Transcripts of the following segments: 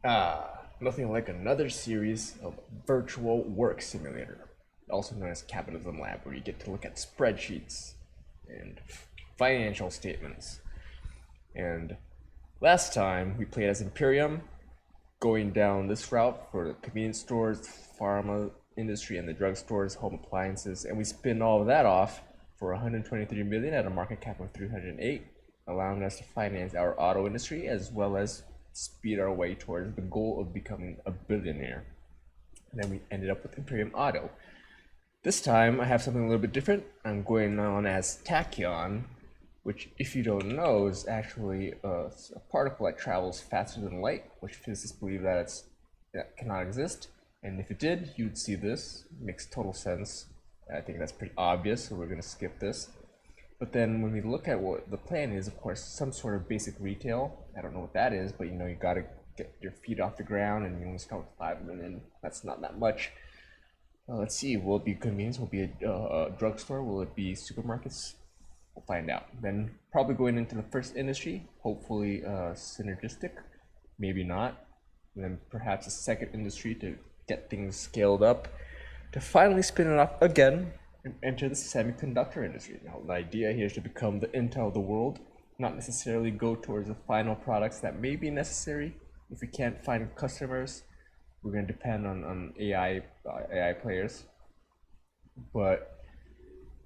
Nothing like another series of virtual work simulator, also known as Capitalism Lab, where you get to look at spreadsheets and financial statements. And last time we played as Imperium, going down this route for the convenience stores, pharma industry, and the drugstores, home appliances, and we spin all of that off for 123 million at a market cap of 308, allowing us to finance our auto industry as well as speed our way towards the goal of becoming a billionaire. And then we ended up with Imperium Auto. This time I have something a little bit different. I'm going on as Tachyon, which, if you don't know, is actually a particle that travels faster than light, which physicists believe that cannot exist. And if it did, you'd see this. It makes total sense. I think that's pretty obvious, so we're going to skip this. But then when we look at what the plan is, of course, some sort of basic retail. I don't know what that is, but you got to get your feet off the ground, and you only start with 5 million. That's not that much. Let's see, will it be convenience? Will it be a drugstore? Will it be supermarkets? We'll find out. Then probably going into the first industry, hopefully synergistic, maybe not. And then perhaps a second industry to get things scaled up, to finally spin it off again and enter the semiconductor industry. Now, the idea here is to become the Intel of the world, not necessarily go towards the final products that may be necessary. If we can't find customers, we're going to depend on AI players. But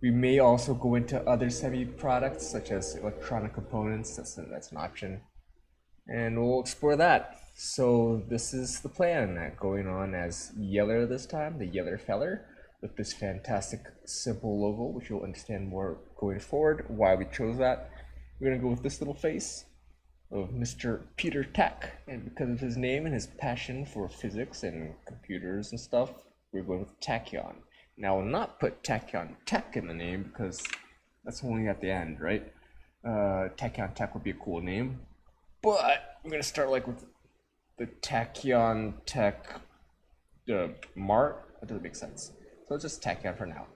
we may also go into other semi products such as electronic components. That's an option, and we'll explore that. So this is the plan, going on as Yeller this time, the Yeller Feller, with this fantastic simple logo, which you'll understand more going forward why we chose that. We're gonna go with this little face of Mr. Peter Tech, and because of his name and his passion for physics and computers and stuff, we're going with Tachyon. Now, I will not put Tachyon Tech in the name because that's only at the end, right? Tachyon Tech would be a cool name, but I'm gonna start with the Tachyon Tech Mart. That doesn't make sense. So it's just Tachyon for now.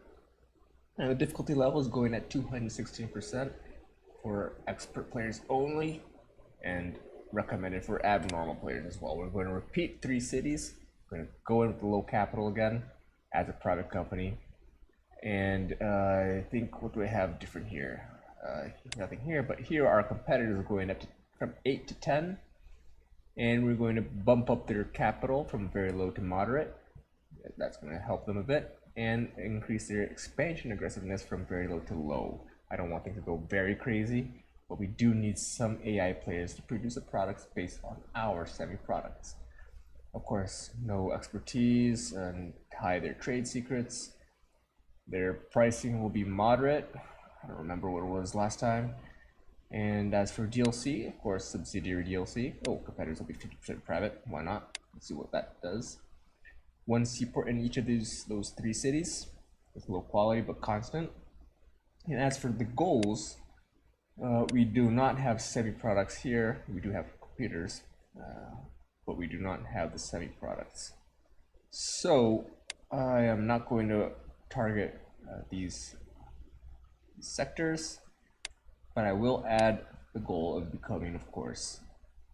And the difficulty level is going at 216% for expert players only, and recommended for abnormal players as well. We're going to repeat 3 cities. We're going to go in with the low capital again as a private company. And I think, what do we have different here? Nothing here, but here our competitors are going up from 8 to 10. And we're going to bump up their capital from very low to moderate. That's going to help them a bit. And increase their expansion aggressiveness from very low to low. I don't want things to go very crazy, but we do need some AI players to produce the products based on our semi-products. Of course, no expertise and hide their trade secrets. Their pricing will be moderate. I don't remember what it was last time. And as for DLC, of course, subsidiary DLC. Oh, competitors will be 50% private. Why not? Let's see what that does. 1 seaport in each of those 3 cities with low quality but constant. And as for the goals, we do not have semi-products here. We do have computers, but we do not have the semi-products. So I am not going to target these sectors, but I will add the goal of becoming, of course,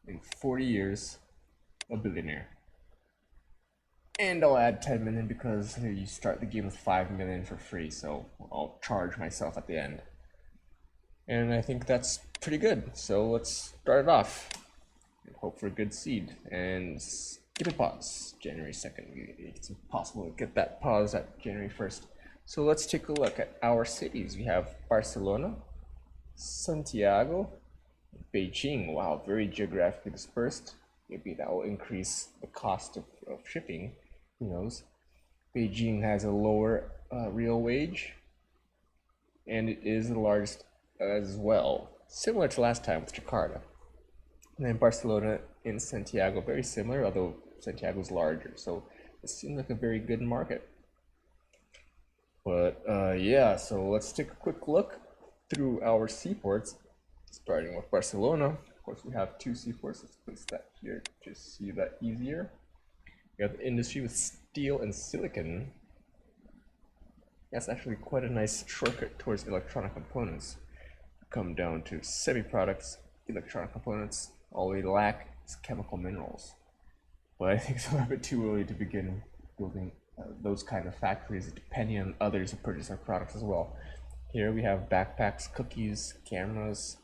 in 40 years, a billionaire. And I'll add 10 million because you start the game with 5 million for free, so I'll charge myself at the end. And I think that's pretty good. So let's start it off and hope for a good seed. And give a pause. January 2nd. It's impossible to get that pause at January 1st. So let's take a look at our cities. We have Barcelona, Santiago, Beijing. Wow, very geographically dispersed. Maybe that will increase the cost of shipping. Who knows? Beijing has a lower real wage, and it is the largest as well, similar to last time with Jakarta. And then Barcelona and Santiago, very similar, although Santiago is larger. So it seems like a very good market. But yeah, so let's take a quick look through our seaports, starting with Barcelona. Of course, we have 2 seaports. Let's place that here to see that easier. We have the industry with steel and silicon. That's actually quite a nice shortcut towards electronic components. Come down to semi-products, electronic components. All we lack is chemical minerals. but I think it's a little bit too early to begin building those kind of factories, depending on others who purchase our products as well. Here we have backpacks, cookies, cameras,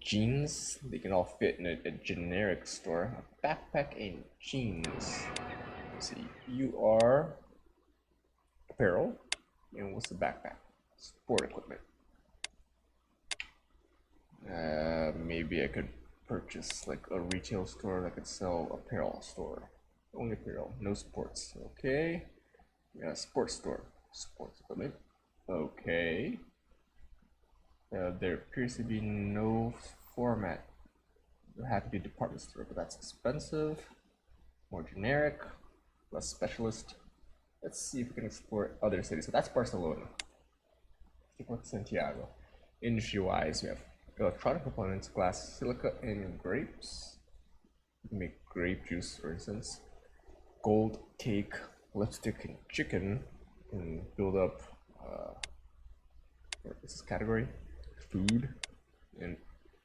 jeans. They can all fit in a generic store. A backpack and jeans. Let's see, you are apparel, and what's the backpack? Sport equipment. Maybe I could purchase like a retail store that could sell apparel store. Only apparel, no sports. Okay. Yeah, sports store. Sports equipment. Okay. There appears to be no format. It had to be a department store, but that's expensive. More generic, less specialist. Let's see if we can explore other cities. So that's Barcelona. Let's take a look at Santiago. Industry-wise, we have electronic components, glass, silica, and grapes. You can make grape juice, for instance. Gold, cake, lipstick, and chicken. And build up, what is this category? Food and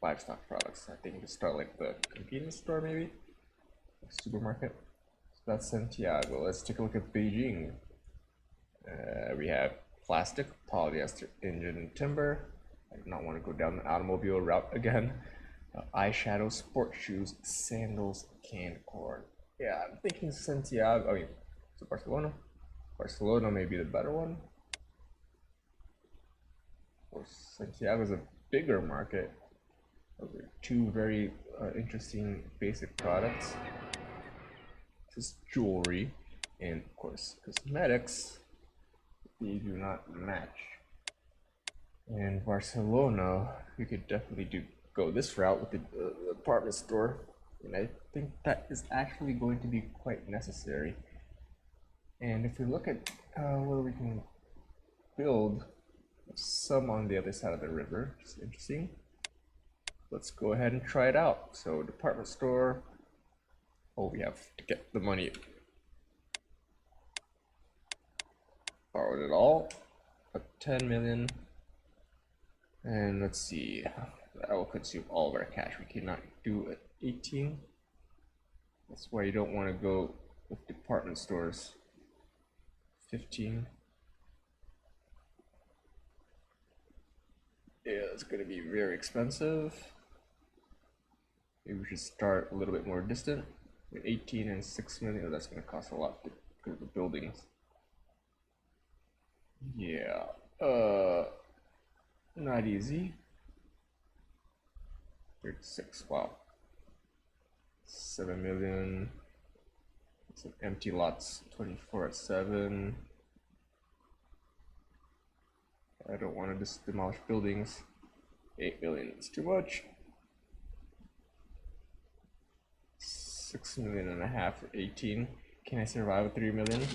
livestock products. I think we can start like the convenience store, maybe? Supermarket. So that's Santiago. Let's take a look at Beijing. We have plastic, polyester, engine, and timber. I do not want to go down the automobile route again. Eyeshadow, sports shoes, sandals, canned corn. Yeah, I'm thinking Santiago. I mean, so Barcelona. Barcelona may be the better one. Or Santiago is a bigger market. Those are two very interesting basic products. This is jewelry and, of course, cosmetics. These do not match. In Barcelona, we could definitely go this route with the department store, and I think that is actually going to be quite necessary. And if we look at where we can build some on the other side of the river, which is interesting, let's go ahead and try it out. So department store, oh, we have to get the money. Borrowed it all, 10 million. And let's see, that will consume all of our cash. We cannot do it 18. That's why you don't want to go with department stores. 15. Yeah, it's going to be very expensive. Maybe we should start a little bit more distant. 18 and 6 million, oh, that's going to cost a lot because of the buildings. Yeah, not easy. 36, wow. 7 million. Some empty lots, 24 at 7. I don't want to just demolish buildings. 8 million, it's too much. 6 million and a half for 18. Can I survive with 3 million?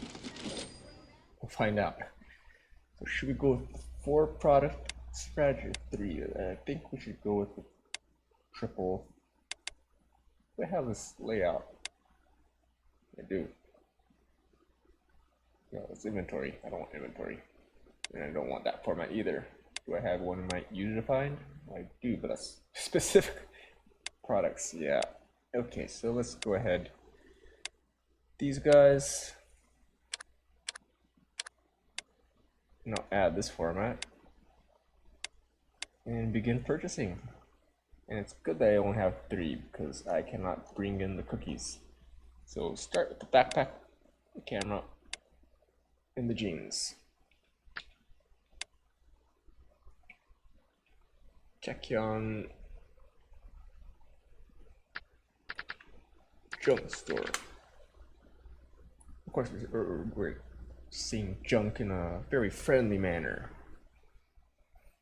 We'll find out. So should we go with 4 product strategy or 3? I think we should go with the triple. Do I have this layout? I do. No, it's inventory. I don't want inventory. And I don't want that format either. Do I have one in my user defined? I do, but that's specific products. Yeah. Okay, so let's go ahead. These guys. Now add this format and begin purchasing. And it's good that I only have 3 because I cannot bring in the cookies. So start with the backpack, the camera, and the jeans. Tachyon junk store. Of course, we're seeing junk in a very friendly manner.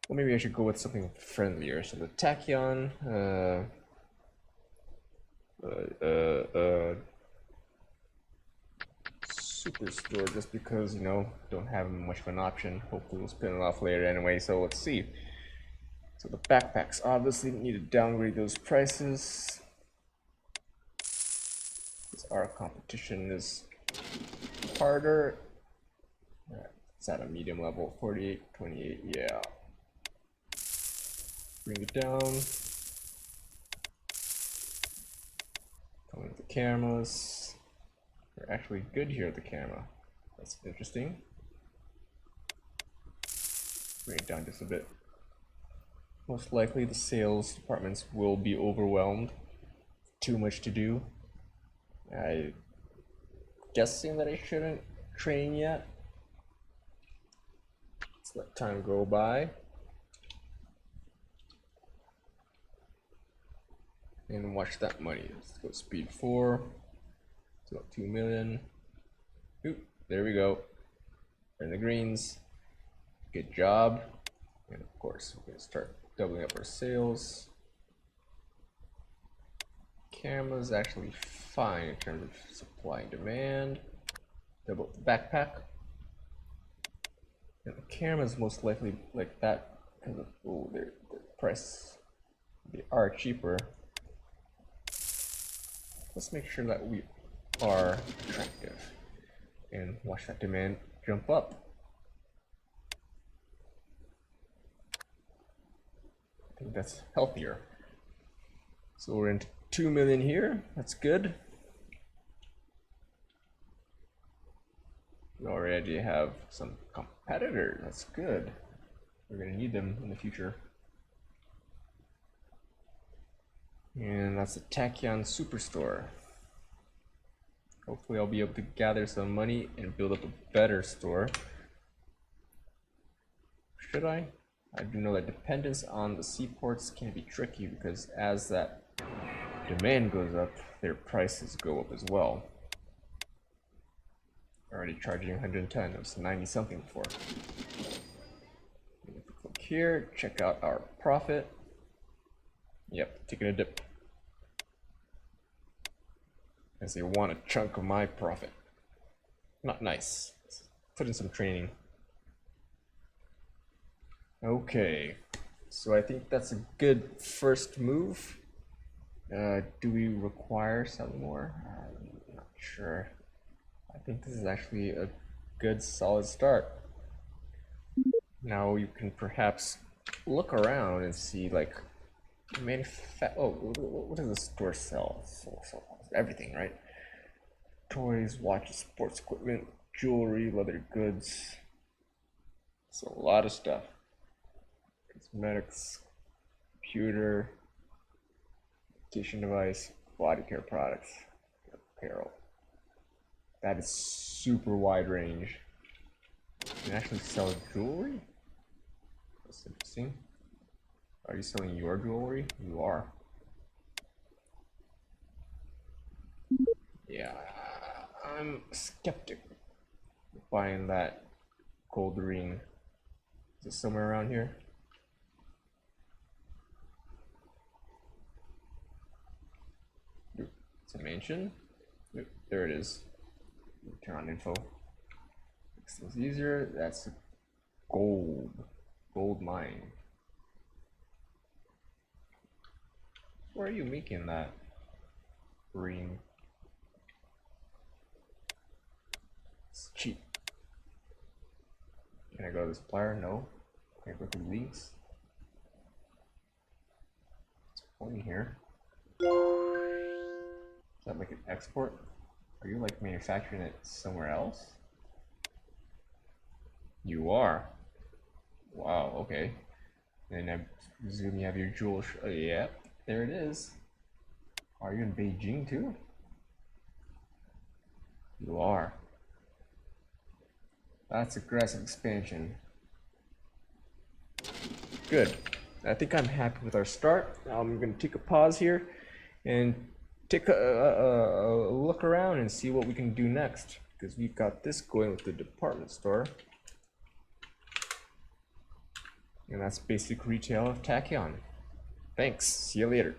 Well, maybe I should go with something friendlier. So the Tachyon, Superstore, just because, you know, don't have much of an option. Hopefully we'll spin it off later anyway, so let's see. So the backpacks, obviously need to downgrade those prices. Because our competition is harder. It's at a medium level, 48, 28, yeah. Bring it down. Come with the cameras. They're actually good here at the camera. That's interesting. Bring it down just a bit. Most likely the sales departments will be overwhelmed. Too much to do. I'm guessing that I shouldn't train yet. Let's let time go by. And watch that money. Let's go speed 4. It's about 2 million. Oop, there we go. In the greens. Good job. And of course, we're going to start doubling up our sales. Camera's actually fine in terms of supply and demand. Double the backpack. And the camera's most likely like that because of the price. They are cheaper. Let's make sure that we are attractive and watch that demand jump up. I think that's healthier. So we're into 2 million here. That's good. We already have some competitors. That's good. We're going to need them in the future. And that's the Tachyon Superstore. Hopefully I'll be able to gather some money and build up a better store. Should I? I do know that dependence on the seaports can be tricky because as that demand goes up, their prices go up as well. Already charging 110, it was 90 something before. If we click here, check out our profit. Yep, taking a dip. As they want a chunk of my profit. Not nice. Let's put in some training. Okay, so I think that's a good first move. Do we require some more? I'm not sure. I think this is actually a good solid start. Now you can perhaps look around and see like what does the store sell? So everything, right? Toys, watches, sports equipment, jewelry, leather goods. So a lot of stuff. Cosmetics, computer, kitchen device, body care products, apparel. That is super wide range. You can actually sell jewelry? That's interesting. Are you selling your jewelry? You are. Yeah, I'm skeptic buying that gold ring. Is it somewhere around here? It's a mansion. There it is. Turn on info. Makes things easier. That's a gold mine. Where are you making that ring? It's cheap. Can I go to the supplier? No. Can I go through links? It's pointing here. Is that like an export? Are you like manufacturing it somewhere else? You are. Wow, okay. And I presume you have your jewel. Yeah, there it is. Are you in Beijing too? You are. That's aggressive expansion. Good. I think I'm happy with our start. I'm going to take a pause here and take a look around and see what we can do next, because we've got this going with the department store. And that's basic retail of Tachyon. Thanks. See you later.